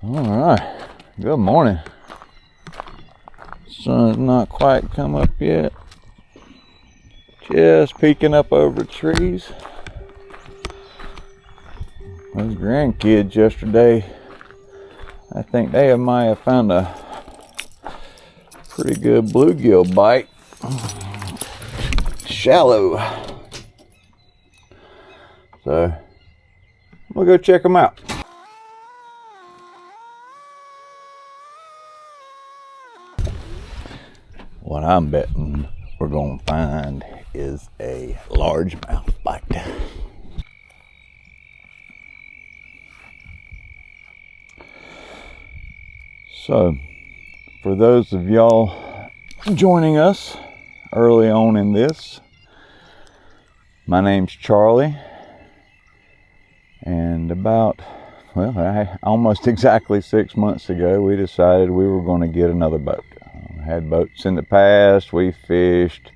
All right, good morning. Sun's not quite come up yet. Just peeking up over the trees. Those grandkids yesterday, I think they might have found a pretty good bluegill bite. Shallow. So, we'll go check them out. What I'm betting we're going to find is a largemouth bite. So, for those of y'all joining us early on in this, my name's Charlie, and almost exactly 6 months ago, we decided we were going to get another boat. Had boats in the past, we fished,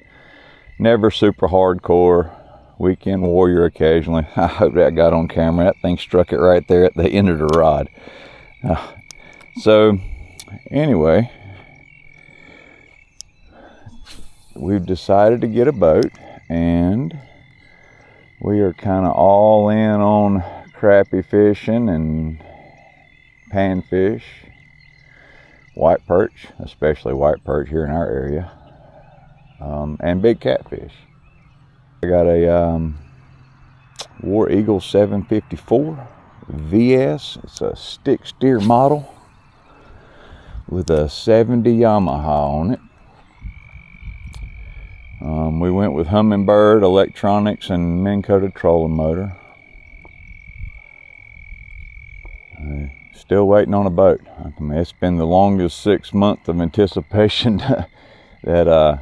never super hardcore, weekend warrior occasionally. I hope that got on camera. That thing struck it right there at the end of the rod. So anyway, we've decided to get a boat, and we are kind of all in on crappie fishing and panfish, white perch, especially white perch here in our area, and big catfish. I got a War Eagle 754 VS. It's a stick steer model with a 70 Yamaha on it. We went with Humminbird electronics and Minn-coated trolling motor. Still waiting on a boat. I mean, it's been the longest 6 months of anticipation that I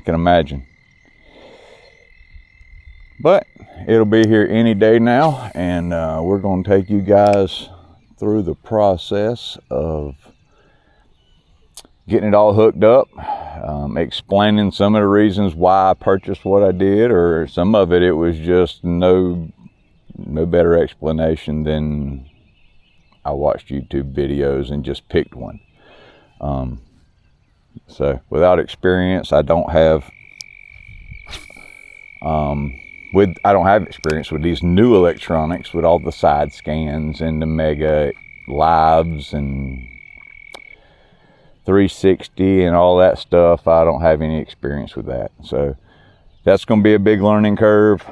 can imagine. But it'll be here any day now, and we're going to take you guys through the process of getting it all hooked up, explaining some of the reasons why I purchased what I did, or some of it was just no better explanation than I watched YouTube videos and just picked one. So without experience, I don't have experience with these new electronics, with all the side scans and the mega lives and 360 and all that stuff. I don't have any experience with that, so that's going to be a big learning curve.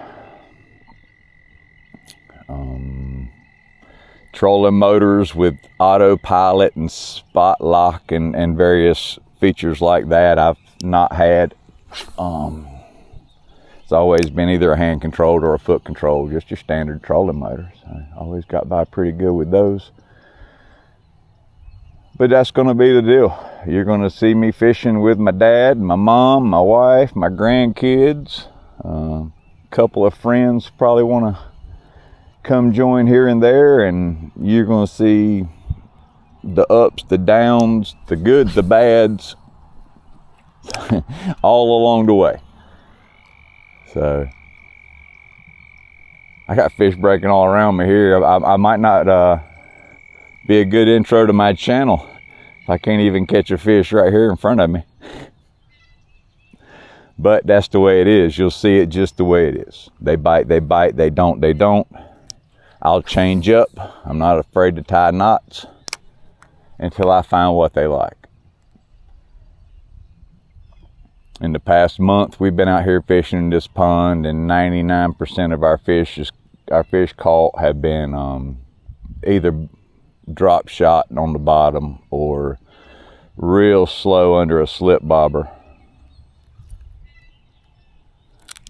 Trolling motors with autopilot and spot lock and various features like that I've not had. It's always been either a hand controlled or a foot controlled, just your standard trolling motors. I always got by pretty good with those. But that's going to be the deal. You're going to see me fishing with my dad, my mom, my wife, my grandkids. A couple of friends probably want to come join here and there, and you're going to see the ups, the downs, the goods, the bads, all along the way. So I got fish breaking all around me here. I might not be a good intro to my channel if I can't even catch a fish right here in front of me. But that's the way it is. You'll see it just the way it is. They bite, they don't, they don't. I'll change up. I'm not afraid to tie knots until I find what they like. In the past month, we've been out here fishing in this pond, and 99% of our fish caught have been either drop shot on the bottom or real slow under a slip bobber.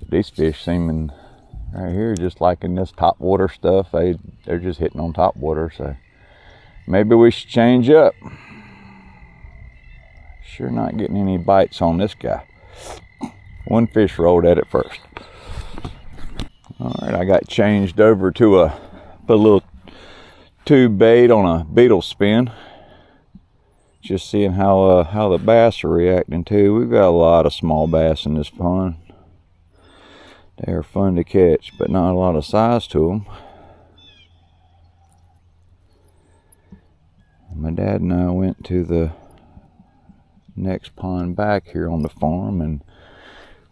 These fish seeming right here just liking this top water stuff. They're just hitting on top water, so maybe we should change up. Sure not getting any bites on this guy. One fish rolled at it first. All right, I got changed over to put a little tube bait on a beetle spin. Just seeing how the bass are reacting too. We've got a lot of small bass in this pond. They are fun to catch, but not a lot of size to them. dad and I went to the next pond back here on the farm, and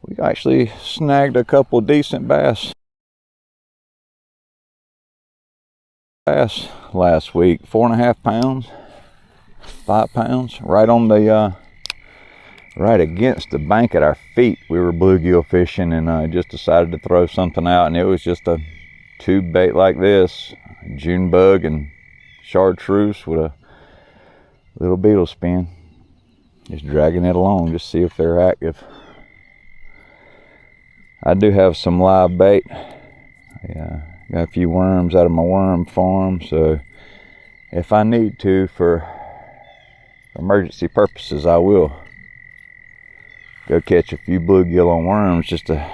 we actually snagged a couple decent bass last week. 4.5 pounds, 5 pounds, right on the right against the bank at our feet. We were bluegill fishing, and I just decided to throw something out, and it was just a tube bait like this, June bug and chartreuse with a little beetle spin. Just dragging it along, just see if they're active. I do have some live bait. Got a few worms out of my worm farm, so if I need to for emergency purposes, I will go catch a few bluegill on worms just to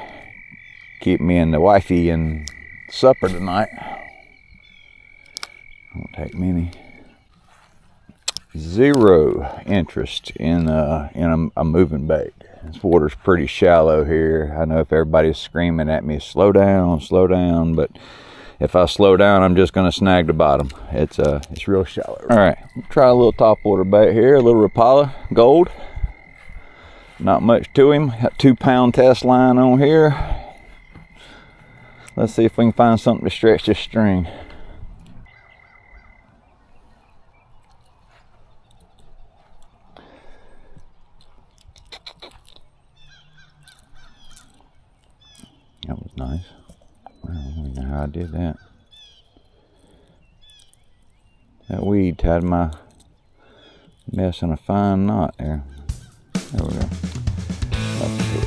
keep me and the wifey and supper tonight. Won't take many. Zero interest in a moving bait. This water's pretty shallow here. I know if everybody's screaming at me, slow down, but if I slow down, I'm just gonna snag the bottom. It's real shallow. All right, try a little topwater bait here, a little Rapala Gold. Not much to him. Got 2 pound test line on here. Let's see if we can find something to stretch this string. That was nice. I don't even know how I did that. That weed tied my mess in a fine knot there. There we go. Let's do it.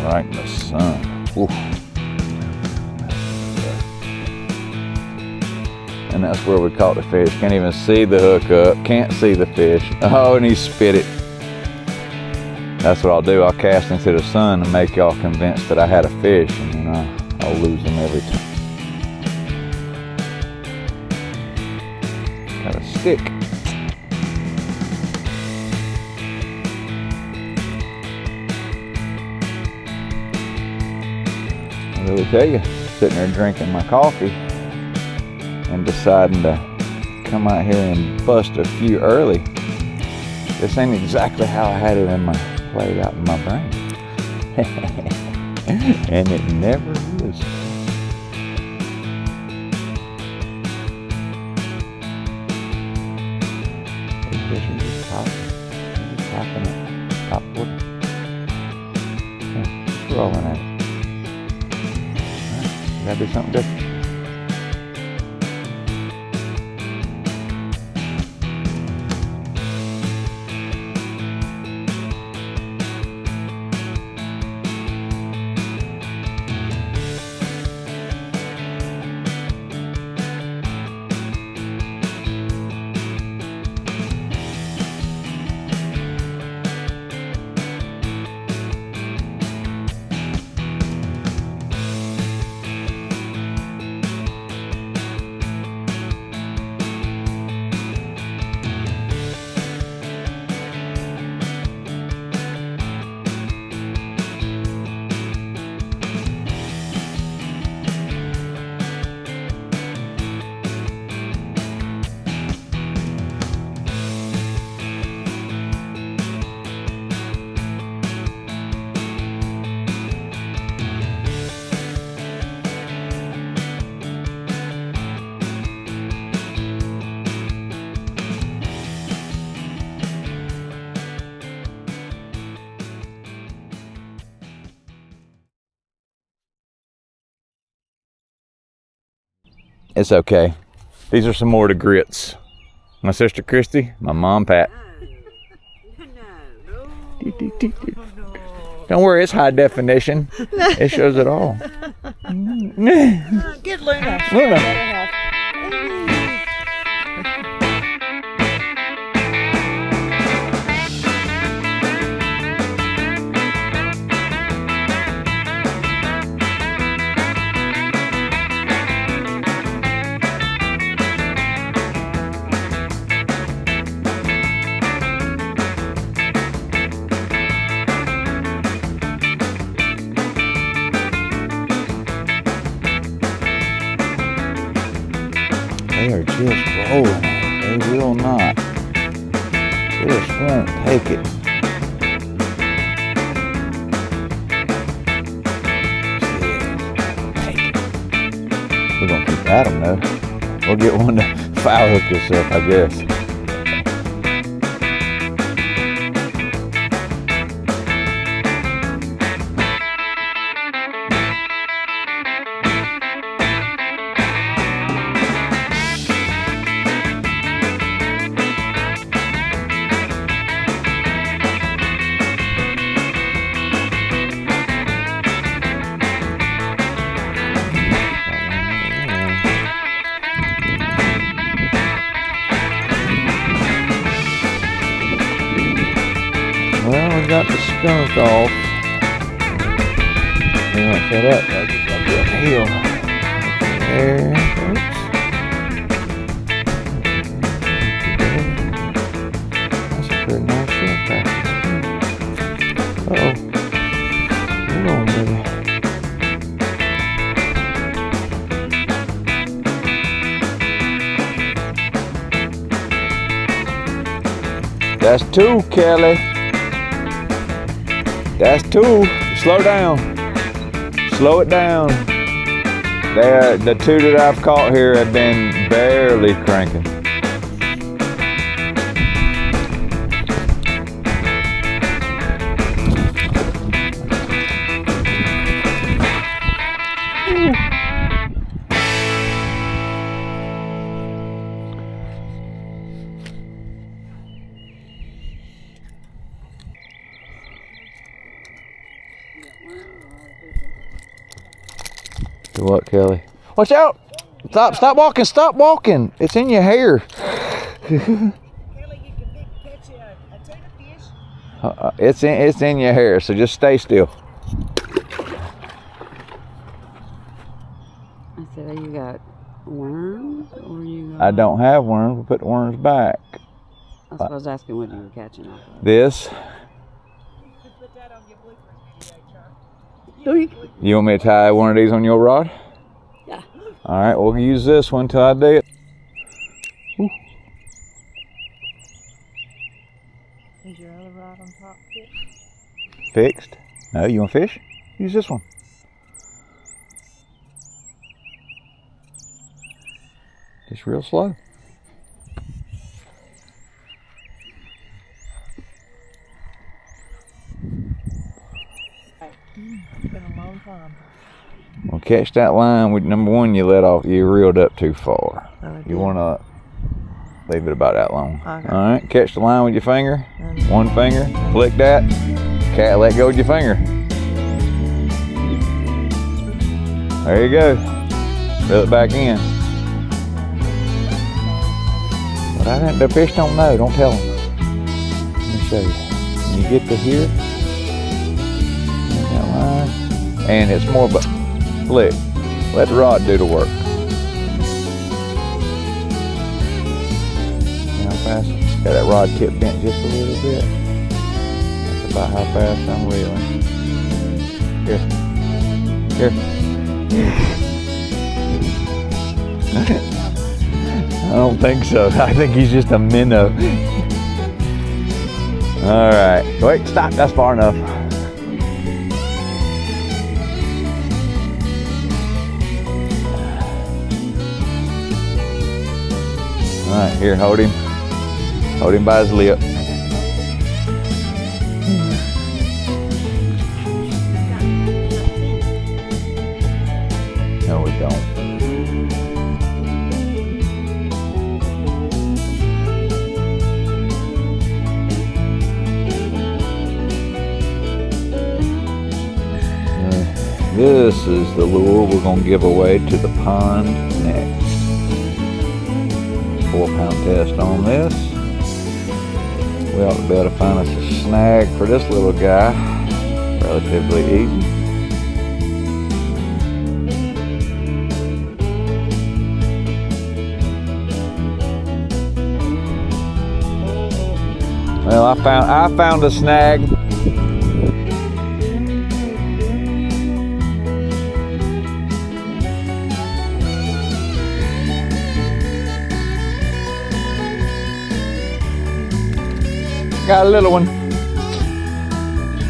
Right in the sun. Oof. And that's where we caught the fish. Can't even see the hook up. Can't see the fish. Oh, and he spit it. That's what I'll do. I'll cast into the sun to make y'all convinced that I had a fish, and then I'll lose them every time. Got a stick. I will tell you, sitting there drinking my coffee and deciding to come out here and bust a few early. This ain't exactly how I had it played out in my brain. And it never is. These fish are just popping. They're just popping up. Top water. Yeah, just rolling at it. Gotta do something different. It's okay. These are some more of the grits. My sister Christie, my mom Pat. Don't worry, it's high definition. It shows it all. Get Luna. Luna. They are just rolling it. They will not. Just won't take it. We're gonna keep at them though. We'll get one to foul hook yourself, I guess. Well, we got the skunk off. We want that up, I just got that heel. There, oops. That's a pretty nice shell cracker. Uh-oh. Hold on, baby. That's two, Kelly. That's two. Slow down. Slow it down. The two that I've caught here have been barely cranking. Do what, Kelly? Watch out! Stop walking, stop walking! It's in your hair. Kelly, you can catch a tuna fish. It's in your hair, so just stay still. I said, you got worms or you got... I don't have worms, we'll put the worms back. I was asking what you were catching off of. This. Put that on your bloopers video, You want me to tie one of these on your rod? Yeah. Alright, we'll use this one till I do it. Ooh. Is your other rod on top fixed? Fixed? No, you want fish? Use this one. Just real slow. It's been a long time. Well, catch that line with number one you let off. You reeled up too far. You want to leave it about that long. Okay. All right, catch the line with your finger. One finger. Flick that. Can't let go with your finger. There you go. Reel it back in. But the fish don't know. Don't tell them. Let me show you. When you get to here, that line, and it's more of a flick. Let the rod do the work. See how fast? Got that rod tip bent just a little bit. That's about how fast I'm reeling. Here. I don't think so. I think he's just a minnow. All right. Wait, stop. That's far enough. All right, here, hold him. Hold him by his lip. No, we don't. This is the lure we're going to give away to the pond next. 4-pound test on this. We ought to be able to find us a snag for this little guy relatively easy. Well, I found a snag. Got a little one.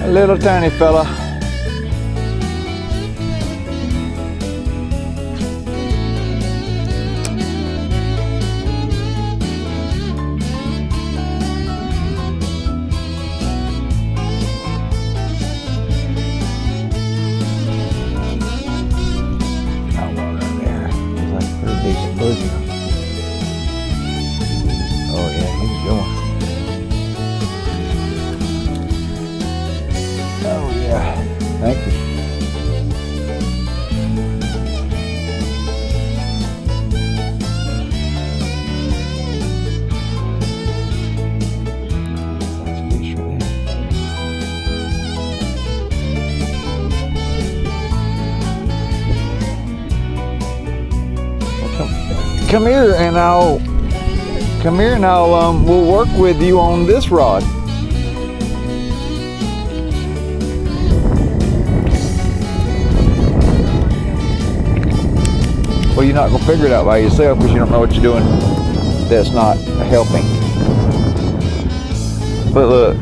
A little tiny fella. Oh yeah, he's going. Oh yeah, thank you. Let's fish for that. Come here and we'll work with you on this rod. Well, you're not gonna figure it out by yourself because you don't know what you're doing. That's not helping. But look,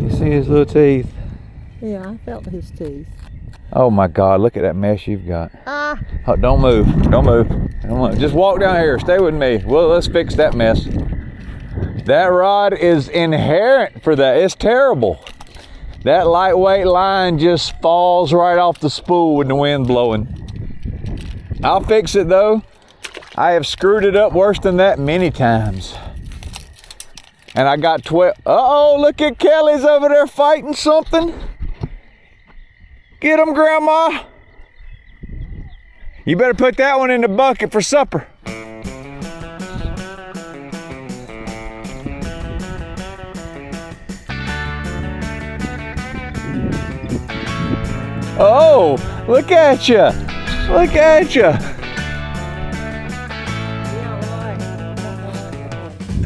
you see his little teeth? Yeah, I felt his teeth. Oh my God, look at that mess you've got. Ah. Oh, don't move, don't move. Just walk down here, stay with me. Well, let's fix that mess. That rod is inherent for that. It's terrible. That lightweight line just falls right off the spool with the wind blowing. I'll fix it though. I have screwed it up worse than that many times. And I got 12. Uh-oh, look at Kelly's over there fighting something. Get him, Grandma. You better put that one in the bucket for supper. Oh, look at you. Look at you.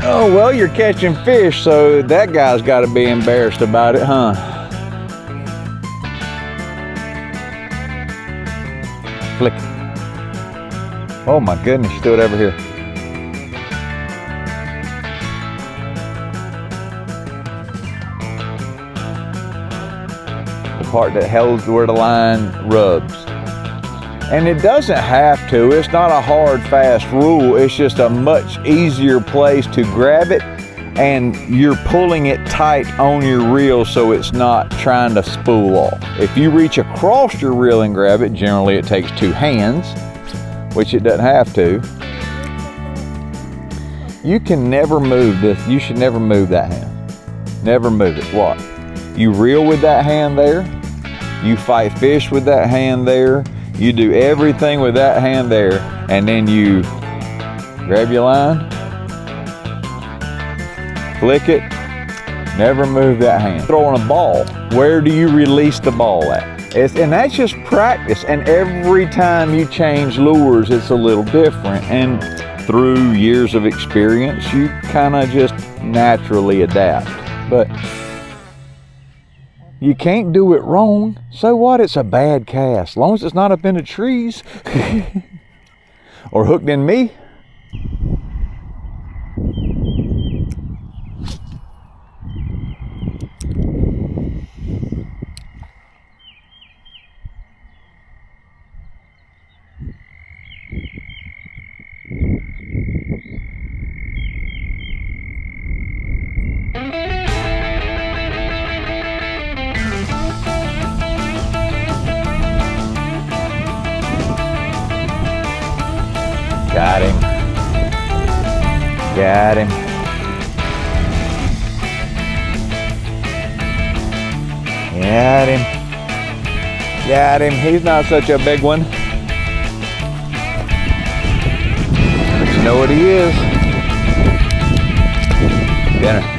Oh, well, you're catching fish, so that guy's got to be embarrassed about it, huh? Flick. Oh my goodness, you threw it over here. The part that holds where the line rubs. And it doesn't have to, it's not a hard, fast rule, it's just a much easier place to grab it, and you're pulling it tight on your reel so it's not trying to spool off. If you reach across your reel and grab it, generally it takes two hands, which it doesn't have to. You can never move this. You should never move that hand. Never move it. What? You reel with that hand there. You fight fish with that hand there. You do everything with that hand there. And then you grab your line, flick it, never move that hand. Throwing a ball, where do you release the ball at? And that's just practice. And every time you change lures, it's a little different. And through years of experience, you kind of just naturally adapt. But you can't do it wrong. So what? It's a bad cast. As long as it's not up in the trees or hooked in me. Got him. Got him. Got him. Got him. He's not such a big one. But you know what he is. Dinner.